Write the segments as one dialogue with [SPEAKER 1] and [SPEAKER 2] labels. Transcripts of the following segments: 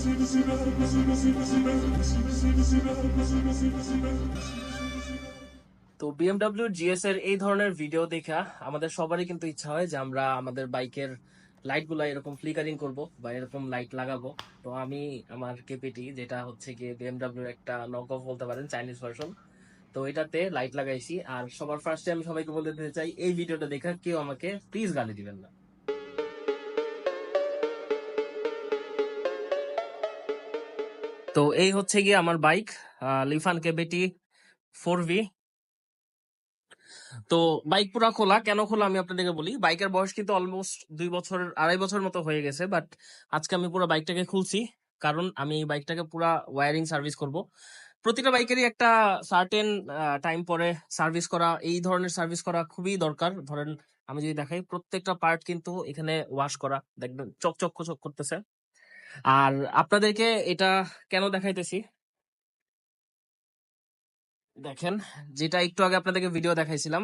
[SPEAKER 1] তো BMW GS এর এই ধরনের ভিডিও দেখা আমাদের সবারই কিন্তু ইচ্ছা হয় যে আমরা আমাদের বাইকের লাইট গুলা এরকম ফ্লিকারিং করব বা এরকম লাইট লাগাবো। তো আমি আমার কেপিটি, যেটা হচ্ছে গিয়ে বিএমডব্লিউ একটা নক অফ বলতে পারেন, চাইনিজ ভার্সন, তো এটাতে লাইট লাগাইছি। আর সবার ফার্স্টে আমি সবাইকে বলতে দিতে চাই, এই ভিডিওটা দেখা কেউ আমাকে প্লিজ গালি দিবেন না। তো এই হচ্ছে গিয়ে আমার বাইক, লিফান কেবিটি 4V। তো বাইক পুরা খোলা, কেন খোলা আমি আপনাদেরকে বলি। বাইকের বয়স কিন্তু অলমোস্ট 2 বছর, 2.5 বছর মতো হয়ে গেছে, বাট আজকে আমি পুরো বাইকটাকে খুলছি, কারণ আমি এই বাইকটাকে পুরা ওয়ারিং সার্ভিস করব। প্রতিটা বাইকেরই একটা সার্টেন টাইম পরে সার্ভিস করা, এই ধরনের সার্ভিস করা খুবই দরকার। ধরেন আমি যদি দেখাই, প্রত্যেকটা পার্ট কিন্তু এখানে ওয়াশ করা, দেখবেন চকচক চক করতেছে। আর আপনাদেরকে এটা কেন দেখাইতেছি, দেখেন, যেটা একটু আগে আপনাদেরকে ভিডিও দেখাইছিলাম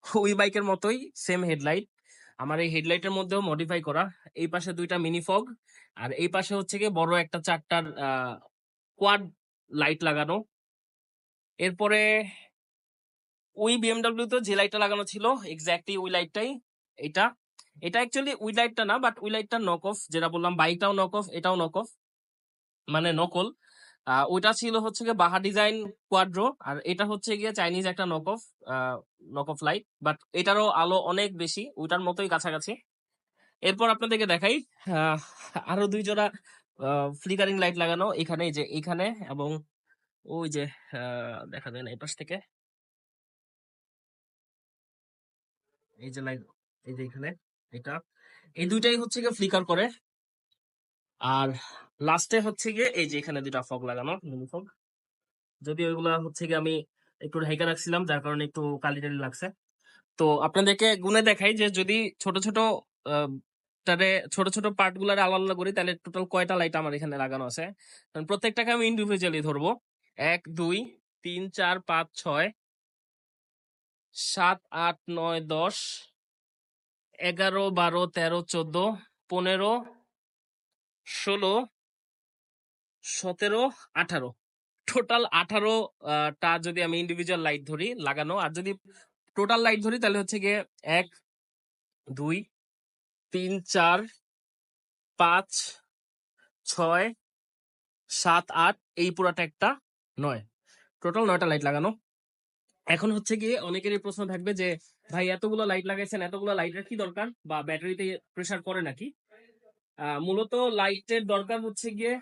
[SPEAKER 1] ওই বাইকের মতোই সেম হেডলাইট। আমার এই হেডলাইটের মধ্যেও মডিফাই করা। এই পাশে 2টা মিনি ফগ, আর এই পাশে হচ্ছে গিয়ে বড় একটা 4টার কোয়াড লাইট লাগানো। এরপরে ওই বিএমডব্লিউ তে যে লাইটটা লাগানো ছিল এক্স্যাক্টলি ওই লাইটটাই এটা। এটা অ্যাকচুয়ালি ওই লাইটটা না, বাট ওই লাইটটা নক অফ, যেটা বললাম বাইকটাও নক অফ, এটাও নক অফ, মানে নকল। ওইটা ছিল হচ্ছে গিয়ে বাহা ডিজাইন কোয়াড্রো, আর এটা হচ্ছে গিয়ে চাইনিজ একটা নক অফ লাইট, বাট এটারও আলো অনেক বেশি, ওইটার মতোই কাছাকাছি। এরপর আপনাদেরকে দেখাই, আহ, আরো 2 জোড়া ফ্লিকারিং লাইট লাগানো এখানে, এই যে এইখানে, এবং ওই যে দেখা যায় না এই পাশ থেকে, এই যে লাইট, এই যে এখানে, এটা, এই দুইটাই হচ্ছে গিয়ে ফ্লিকার করে। আর লাস্টে হচ্ছে গিয়ে এই যে এখানে 2টা ফগ লাগানো, মিনি ফগ, যদি ওইগুলা হচ্ছে গিয়ে আমি একটু ঢেকে রাখছিলাম, যার কারণে একটু কালি টালি লাগছে। তো আপনাদেরকে গুনে দেখাই যে যদি ছোট ছোট আহ, তারে ছোট ছোট পার্ট গুলার আলাদা আলাদা করি, তাহলে টোটাল কয়টা লাইট আমার এখানে লাগানো আছে। কারণ প্রত্যেকটাকে আমি ইন্ডিভিজুয়ালি ধরবো। 1 2 3 4 5 6 7 8 9 10 11 12 13 14 15 16 17 18, টোটাল 18 টা যদি আমি ইন্ডিভিজুয়াল লাইট ধরি লাগানো। আর যদি টোটাল লাইট ধরি তাহলে হচ্ছে গিয়ে 1 2 3 4 5 6 7 8, এই পুরাটা একটা 9, টোটাল 9টা লাইট লাগানো। এখন হচ্ছে গিয়ে অনেকেরই প্রশ্ন থাকবে যে ভাই এতগুলো লাইট লাগাইছেন, এতগুলো লাইটের কি দরকার, বা ব্যাটারিতে প্রেসার পড়ে নাকি? মূলত লাইটের দরকার হচ্ছে গিয়ে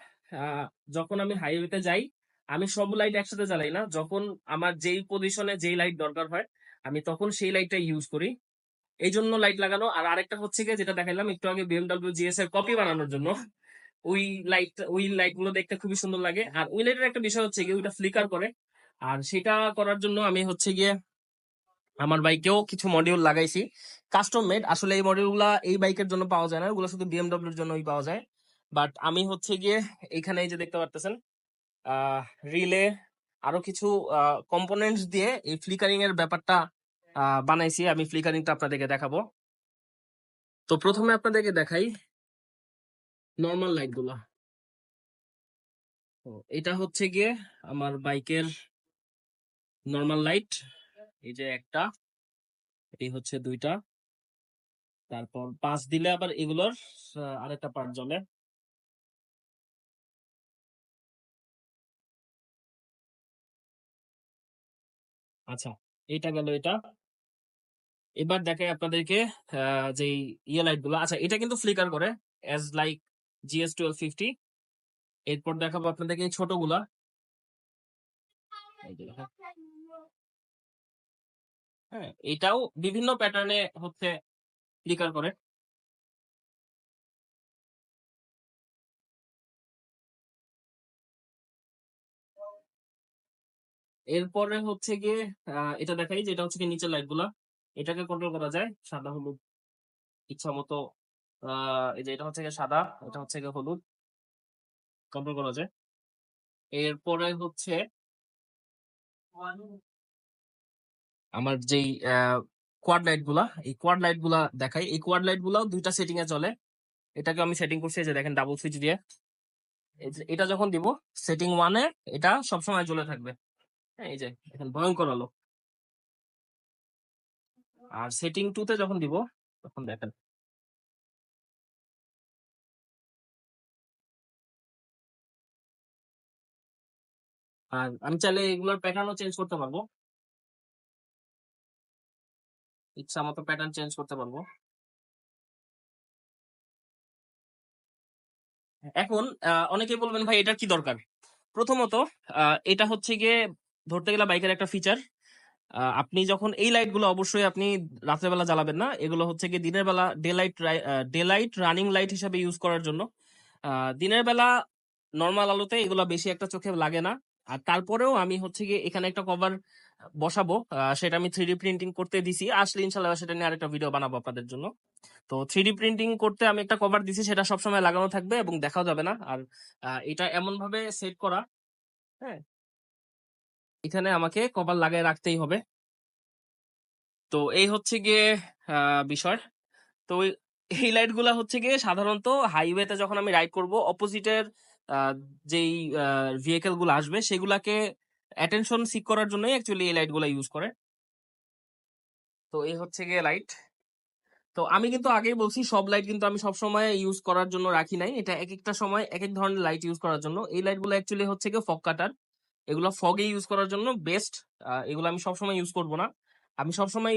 [SPEAKER 1] যখন আমি হাইওয়েতে যাই, আমি সব লাইট একসাথে জ্বালাই না। যখন আমার যেই পজিশনে যেই লাইট দরকার হয়, আমি তখন সেই লাইটটা ইউজ করি, এই জন্য লাইট লাগানো। আর আরেকটা হচ্ছে গিয়ে যেটা দেখাইলাম একটু আগে, বিএমডব্লিউ জিএস এর কপি বানানোর জন্য। ওই লাইট গুলো দেখতে খুবই সুন্দর লাগে। আর ওই লাইটের একটা বিষয় হচ্ছে গিয়ে ওইটা ফ্লিকার করে, আর সেটা করার জন্য আমি হচ্ছে গিয়ে আমার বাইকেও কিছু মডিউল লাগাইছি, কাস্টম মেড। আসলে এই মডিউল গুলা এই বাইকের জন্য পাওয়া যায় না, ওগুলো শুধু বিএমডব্লিউর জন্যই পাওয়া যায়। বাট আমি হচ্ছে গিয়ে এখানে এই যে দেখতে পারতেছেন, রিলে, আরো কিছু কম্পোনেন্টস দিয়ে এই ফ্লিকারিং এর ব্যাপারটা বানাইছি। আমি ফ্লিকারিংটা আপনাদেরকে দেখাবো। তো প্রথমে আপনাদেরকে দেখাই নর্মাল লাইট গুলা। তো এটা হচ্ছে গিয়ে আমার বাইকের নর্মাল লাইট, এই যে একটা, এই হচ্ছে 2টা, তারপর 5 দিলে আবার এগুলোর আরেকটা পার্ট জ্বলে। আচ্ছা, এটা গেল এটা। এবার দেখাই আপনাদেরকে যে ইয়ে লাইট গুলো। আচ্ছা, এটা কিন্তু ফ্লিকার করে এজ লাইক GS1250। এরপর দেখাবো আপনাদেরকে এই ছোটগুলা, এই যে দেখেন। হ্যাঁ, এটাও বিভিন্ন প্যাটার্নে হচ্ছে ফ্লিকার করে। এরপরে হচ্ছে গিয়ে এটা দেখাই, যেটা হচ্ছে কি নিচের লাইট গুলা, এটাকে কন্ট্রোল করা যায় সাদা হলুদ ইচ্ছা মতো। এই যে এটা হচ্ছে গিয়ে সাদা, এটা হচ্ছে গিয়ে হলুদ, কন্ট্রোল করা যায়। এরপরে হচ্ছে আমার যেই কোয়াড লাইট গুলা, এই কোয়াড লাইট গুলা দেখাই। এই কোয়াড লাইট গুলাও 2টা সেটিং এ চলে। এটাকে আমি সেটিং করছি, এই যে দেখেন, ডাবল সুইচ দিয়ে। এটা যখন দিব সেটিং 1-এ এটা সবসময় জ্বলে থাকবে। হ্যাঁ, এই যে এখন ভয়ঙ্কর আলো। আর সেটিং 2-তে যখন দিব তখন দেখেন। আর আমি চাইলে এগুলোর প্যাটার্নও চেঞ্জ করতে পারবো, ইচ্ছা মতো প্যাটার্ন চেঞ্জ করতে পারবো। এখন অনেকেই বলবেন ভাই এটার কি দরকার। প্রথমত এটা হচ্ছে গিয়ে ধরতে গেলে বাইকের একটা ফিচার। আপনি যখন এই লাইট গুলো অবশ্যই আপনি রাত্রের বেলা জ্বালাবেন না, এগুলো হচ্ছে গিয়ে দিনের বেলা ডে লাইট রানিং লাইট হিসাবে ইউজ করার জন্য। দিনের বেলা নর্মাল আলোতে এগুলো বেশি একটা চোখে লাগে না। আর তারপরেও আমি হচ্ছে গিয়ে এখানে একটা কভার বসাবো, সেটা আমি 3D প্রিন্টিং করতে দিছি, আসলে ইনশাল্লাহ সেটা নিয়ে আরেকটা ভিডিও বানাবো আপনাদের জন্য। তো 3D প্রিন্টিং করতে আমি একটা কভার দিছি, সেটা সবসময় লাগানো থাকবে এবং দেখাও যাবে না। আর এটা এমন ভাবে সেট করা, হ্যাঁ, এখানে আমাকে কভার লাগায় রাখতেই হবে। তো এই হচ্ছে গিয়ে বিষয়। তো এই লাইট গুলা হচ্ছে গিয়ে সাধারণত হাইওয়েতে যখন আমি রাইড করব, অপোজিটের যেই ভেহিকেল গুলো আসবে সেগুলাকে অ্যাটেনশন সিক করার জন্যই অ্যাকচুয়ালি এই লাইট গুলা ইউজ করে। তো এই হচ্ছে গিয়ে লাইট। তো আমি কিন্তু আগেই বলছি সব লাইট কিন্তু আমি সবসময় ইউজ করার জন্য রাখি নাই, এটা এক একটা সময় এক এক ধরনের লাইট ইউজ করার জন্য। এই লাইট গুলো অ্যাকচুয়ালি হচ্ছে গিয়ে ফগ কাটার, এগুলো ফগে ইউজ করার জন্য বেস্ট। এগুলো আমি সবসময় ইউজ করব না। আমি সবসময়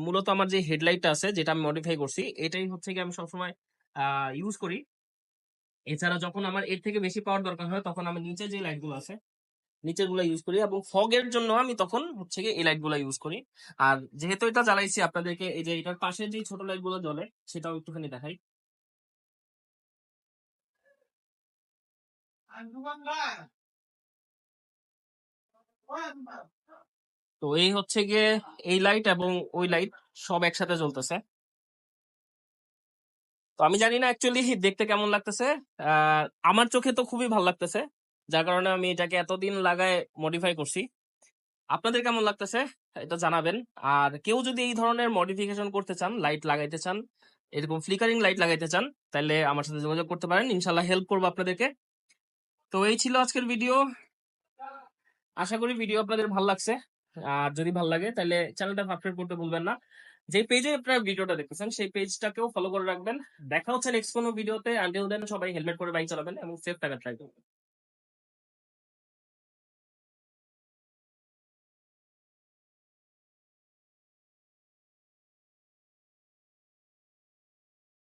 [SPEAKER 1] মূলত আমার যে হেডলাইটটা আছে যেটা আমি মডিফাই করছি, এটাই হচ্ছে কি আমি সবসময় ইউজ করি। এছাড়া যখন আমার এর থেকে বেশি পাওয়ার দরকার হয় তখন আমি নিচে যে লাইট গুলো আছে নিচের গুলা ইউজ করি, এবং ফগের জন্য আমি তখন হচ্ছে কি এই লাইট গুলা ইউজ করি। আর যেহেতু এটা জ্বালাইছি আপনাদেরকে, এই যে এটার পাশে যে ছোট লাইট গুলো জ্বলে সেটাও একটুখানি দেখাই। তো এই হচ্ছে গিয়ে এই লাইট এবং ওই লাইট সব একসাথে জ্বলতেছে। তো আমি জানি না অ্যাকচুয়ালি দেখতে কেমন লাগতেছে। আমার চোখে তো খুবই ভালো লাগতেছে, যার কারণে আমি এটাকে এতদিন লাগায় মডিফাই করছি। আপনাদের কেমন লাগতেছে এটা জানাবেন। আর কেউ যদি এই ধরনের মডিফিকেশন করতে চান, লাইট লাগাইতে চান, এরকম ফ্লিকারিং লাইট লাগাইতে চান, তাহলে আমার সাথে যোগাযোগ করতে পারেন, ইনশাল্লাহ হেল্প করবো আপনাদেরকে। তো এই ছিল আজকের ভিডিও। আশা করি ভিডিও আপনাদের ভালো লাগছে। আর যদি ভালো লাগে তাহলে চ্যানেলটা সাবস্ক্রাইব করতে ভুলবেন না। যে পেজে আপনারা ভিডিওটা দেখতেছেন সেই পেজটাকেও ফলো করে রাখবেন। দেখা হচ্ছে নেক্সট কোনো ভিডিওতে। আনটিল দেন সবাই হেলমেট পরে বাইক চালাবেন এবং সেফ থাকার ট্রাই করবেন।